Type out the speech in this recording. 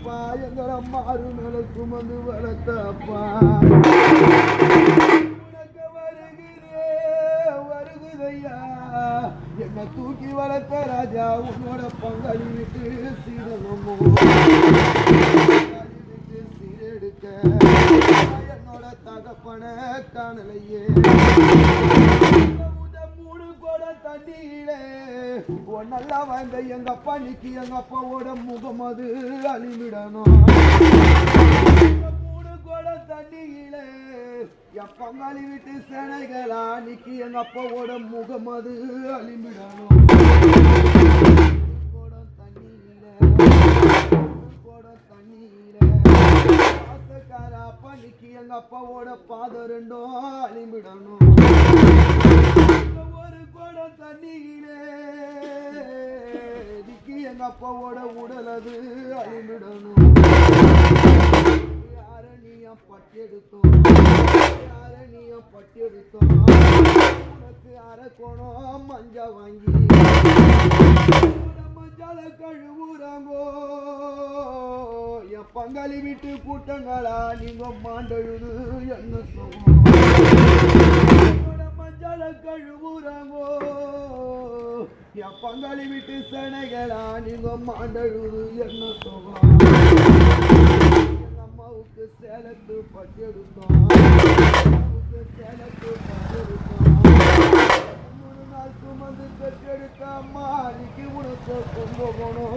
அப்பா எங்கள் அம்மா அருமேல சுமந்து வளர்த்தப்பா உனக்கு வருகுதையா என்னை தூக்கி வளர்த்த ராஜா உன்னோட பங்காளி விட்டு சீரகமோ விட்டு சீரெடுக்க என்னோட தகப்பன காணலையே தண்ணியிலே நல்லா வந்த எங்க அப்பா நிக்கி எங்க அப்பாவோட முகம் அது அழிவிடணும் 3 குடம் தண்ணியிலே என் பங்காளி வீட்டு சேனைகளா நிக்கி எங்க அப்பாவோட முகம் அது அழிவிடணும் அப்பா நிக்கி எங்க அப்பாவோட பாதம் 2 அழிவிடணும் தண்ணியிலே நிக்கி எங்க அப்பாவோட உடல் அது அழிவிடணும் யாரணியம் பட்டெடுத்தோம் உனக்கு அரக்கோணம் மஞ்சா வாங்கி மஞ்சால கழுவுறாங்கோ என் பங்காளி வீட்டு கூட்டங்களா நீங்க மாண்டழுது என்ன சொல்லுவோம் கழுவுறாங்கோ என் பங்காளி வீட்டு சேனைகளா நீங்க மாண்டழுது என்ன சொல்லுவோம் எங்க அம்மாவுக்கு சேலத்து பட்டெடுத்தோம் 3 நாள் சுமந்து பெற்றெடுத்த அம்மா அன்னைக்கு உனக்கு கும்பகோணம்